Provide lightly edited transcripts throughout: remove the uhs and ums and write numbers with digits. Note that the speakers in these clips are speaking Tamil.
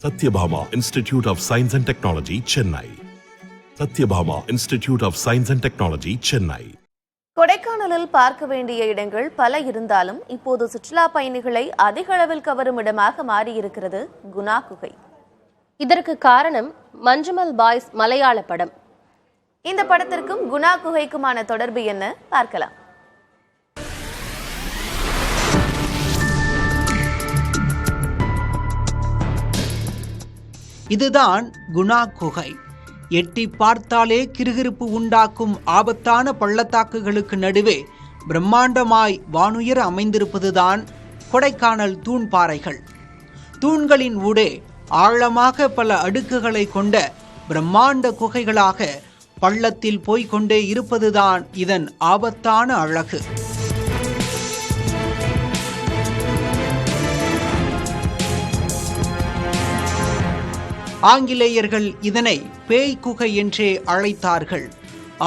Satyabhama Institute of Science and Technology, Chennai. Satyabhama Institute of Science and Technology, Chennai. கொடைக்கானலில் பார்க்க வேண்டிய இடங்கள் பல இருந்தாலும் இப்போது சுற்றுலா பயணிகளை அதிக அளவில் கவரும் இடமாக மாறியிருக்கிறது குணா குகை. இதற்கு காரணம் மஞ்சுமல் பாய்ஸ் மலையாள படம். இந்த படத்திற்கும் குணா குகைக்குமான தொடர்பு என்ன பார்க்கலாம். இதுதான் குணா குகை. எட்டி பார்த்தாலே கிறுகிறுப்பு உண்டாக்கும் ஆபத்தான பள்ளத்தாக்குகளுக்கு நடுவே பிரம்மாண்டமாய் வானுயர அமைந்திருப்பதுதான் கொடைக்கானல் தூண்பாறைகள். தூண்களின் ஊடே ஆழமாக பல அடுக்குகளை கொண்ட பிரம்மாண்ட குகைகளாக பள்ளத்தில் போய்கொண்டே இருப்பதுதான் இதன் ஆபத்தான அழகு. ஆங்கிலேயர்கள் இதனை பேய் குகை என்றே அழைத்தார்கள்.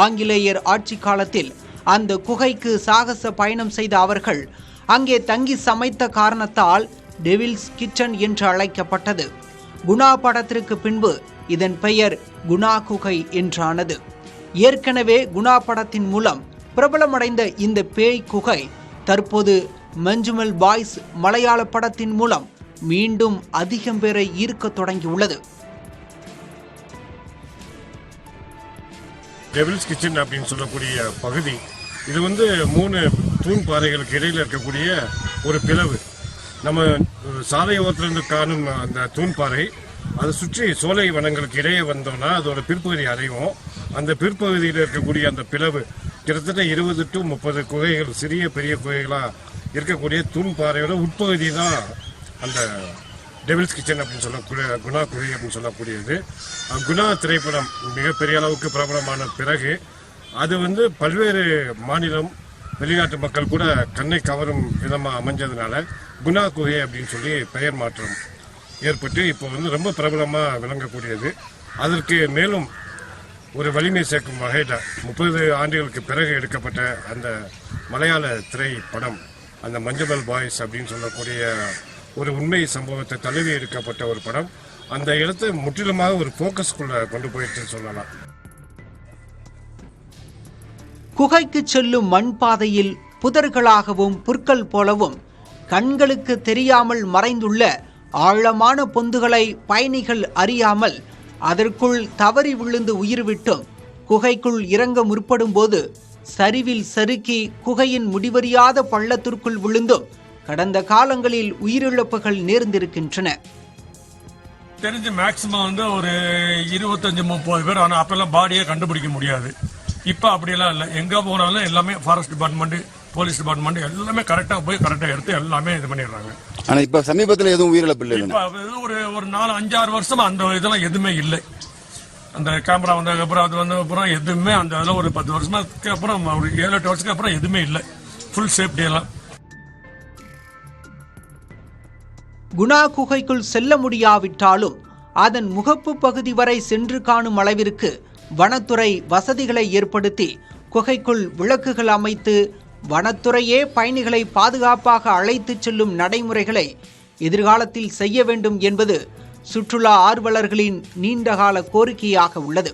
ஆங்கிலேயர் ஆட்சி காலத்தில் அந்த குகைக்கு சாகச பயணம் செய்த அவர்கள் அங்கே தங்கி சமைத்த காரணத்தால் டெவில்ஸ் கிச்சன் என்று அழைக்கப்பட்டது. குணா படத்திற்கு பின்பு இதன் பெயர் குணா குகை என்றானது. ஏற்கனவே குணா படத்தின் மூலம் பிரபலமடைந்த இந்த பேய் குகை தற்போது மஞ்சுமல் பாய்ஸ் மலையாள படத்தின் மூலம் மீண்டும் அதிகம் பேரை ஈர்க்க தொடங்கியுள்ளது. டெவில்ஸ் கிச்சன் அப்படின்னு சொல்லக்கூடிய பகுதி இது 3 தூண் பாறைகளுக்கு இடையில் இருக்கக்கூடிய ஒரு பிளவு. நம்ம சாலை ஓரத்திலிருந்து காணும் அந்த தூண் பாறை அதை சுற்றி சோலை வனங்களுக்கு இடையே வந்தோம்னா அதோட பிற்பகுதி அடைவோம். அந்த பிற்பகுதியில் இருக்கக்கூடிய அந்த பிளவு கிட்டத்தட்ட 20 to 30 குகைகள், சிறிய பெரிய குகைகளாக இருக்கக்கூடிய தூண் பாறையோட உட்பகுதி தான் அந்த டெவில்ஸ் கிச்சன் அப்படின்னு சொல்லக்கூடிய குணா குகை அப்படின்னு சொல்லக்கூடியது. குணா திரைப்படம் மிகப்பெரிய அளவுக்கு பிரபலமான பிறகு அது பல்வேறு மாநிலம், வெளிநாட்டு மக்கள் கூட கண்ணை கவரும் விதமாக அமைஞ்சதுனால குணா குகை அப்படின்னு சொல்லி பெயர் மாற்றம் ஏற்பட்டு இப்போ ரொம்ப பிரபலமாக விளங்கக்கூடியது. அதற்கு மேலும் ஒரு வலிமை சேர்க்கும் வகையில் 30 ஆண்டுகளுக்கு பிறகு எடுக்கப்பட்ட அந்த மலையாள திரைப்படம், அந்த மஞ்சுமல் பாய்ஸ் அப்படின்னு சொல்லக்கூடிய ஒரு உண்மை சம்பவத்தை தழுவி எடுக்கப்பட்ட ஒரு படம், அந்த இடத்தை முற்றிலுமாக ஒரு போக்கஸ்குள்ள கொண்டு போயிட்டு சொல்லலாம். குகைக்கு செல்லும் மண் பாதையில் புதர்களாகவும் புற்கள் போலவும் கண்களுக்கு தெரியாமல் மறைந்துள்ள ஆழமான பொந்துகளை பயணிகள் அறியாமல் அதற்குள் தவறி விழுந்து உயிர்விட்டும் குகைக்குள் இறங்க முற்படும் போது சரிவில் சறுக்கி குகையின் முடிவறியாத பள்ளத்திற்குள் விழுந்தும் கடந்த காலங்களில் உயிரிழப்புகள் நேர்ந்திருக்கின்றன. தெரிஞ்சு மேக்சிமம் ஒரு 25-30 பேர். ஆனால் அப்பெல்லாம் பாடியே கண்டுபிடிக்க முடியாது. இப்போ அப்படியெல்லாம் இல்லை. எங்கே போனாலும் எல்லாமே ஃபாரஸ்ட் டிபார்ட்மெண்ட், போலீஸ் டிபார்ட்மெண்ட் எல்லாமே கரெக்டாக போய் கரெக்டாக எடுத்து எல்லாமே இது பண்ணிடுறாங்க. ஆனால் இப்போ சமீபத்தில் எதுவும் உயிரிழப்பு இல்லை. இப்போ ஒரு 4-5-6 வருஷமா அந்த இதெல்லாம் எதுவுமே இல்லை. அந்த கேமரா வந்ததுக்கப்புறம் அது வந்ததுக்கப்புறம் எதுவுமே அந்த இதெல்லாம் ஒரு 10 வருஷத்துக்கு அப்புறம் ஒரு 7-8 வருஷத்துக்கு அப்புறம் எதுவுமே இல்லை. ஃபுல் சேஃப்டி எல்லாம். குணா குகைக்குள் செல்ல முடியாவிட்டாலும் அதன் முகப்பு பகுதி வரை சென்று காணும் அளவிற்கு வனத்துறை வசதிகளை ஏற்படுத்தி குகைக்குள் விளக்குகள் அமைத்து வனத்துறையே பயணிகளை பாதுகாப்பாக அழைத்துச் செல்லும் நடைமுறைகளை எதிர்காலத்தில் செய்ய வேண்டும் என்பது சுற்றுலா ஆர்வலர்களின் நீண்டகால கோரிக்கையாக உள்ளது.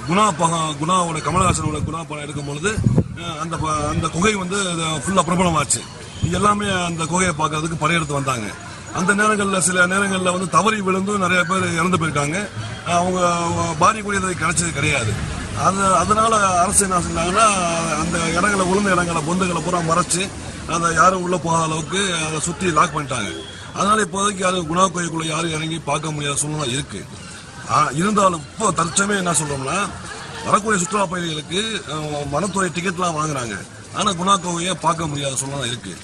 குணாவோட கமலஹாசனோட குணா படம் எடுக்கும் பொழுது அந்த குகை ஃபுல்லா பிரபலமாச்சு. எல்லாமே அந்த குகையை பார்க்கறதுக்கு படையெடுத்து வந்தாங்க. அந்த நேரங்களில் சில நேரங்களில் தவறி விழுந்து நிறைய பேர் இறந்து போயிருக்காங்க. அவங்க பாடி கூடியதை கிடைச்சது கிடையாது. அதனால அரசு என்ன செஞ்சாங்கன்னா அந்த இடங்களை, விழுந்த இடங்களை, பொந்துகளை பூரா மறைச்சு அதை யாரும் உள்ள போகாத அளவுக்கு அதை சுற்றி லாக் பண்ணிட்டாங்க. அதனால இப்போதைக்கு யாரும் குணா குகைக்குள்ள யாரும் இறங்கி பார்க்க முடியாத சூழ்நிலை இருக்கு. இருந்தாலும் இப்போ தற்சமயம் என்ன சொல்றோம்னா, வரக்கூடிய சுற்றுலா பயணிகளுக்கு வனத்துறை டிக்கெட்லாம் வாங்குறாங்க. ஆனால் குணா குகையை பார்க்க முடியாத சூழ்நிலை இருக்கு.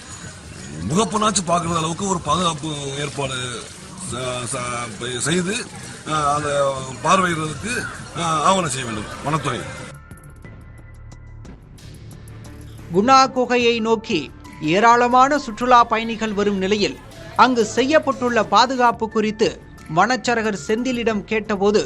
முகப்புனாச்சு பார்க்கறது அளவுக்கு ஒரு பாதுகாப்பு ஏற்பாடு செய்து அதை பார்வையிடுறதுக்கு ஆவணம் செய்ய வேண்டும் வனத்துறை. குணா குகையை நோக்கி ஏராளமான சுற்றுலா பயணிகள் வரும் நிலையில் அங்கு செய்யப்பட்டுள்ள பாதுகாப்பு குறித்து வனச்சரகர் செந்திலிடம் கேட்டபோது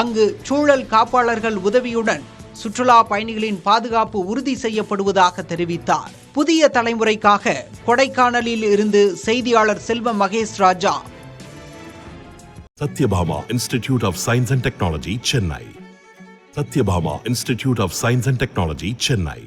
அங்கு சூழல் காப்பாளர்கள் உதவியுடன் சுற்றுலா பயணிகளின் பாதுகாப்பு உறுதி செய்யப்படுவதாக தெரிவித்தார். புதிய தலைமுறைக்காக கொடைக்கானலில் இருந்து செய்தியாளர் செல்வ மகேஷ் ராஜா. Satyabhama Institute of Science and Technology, Chennai. Satyabhama Institute of Science and Technology, Chennai.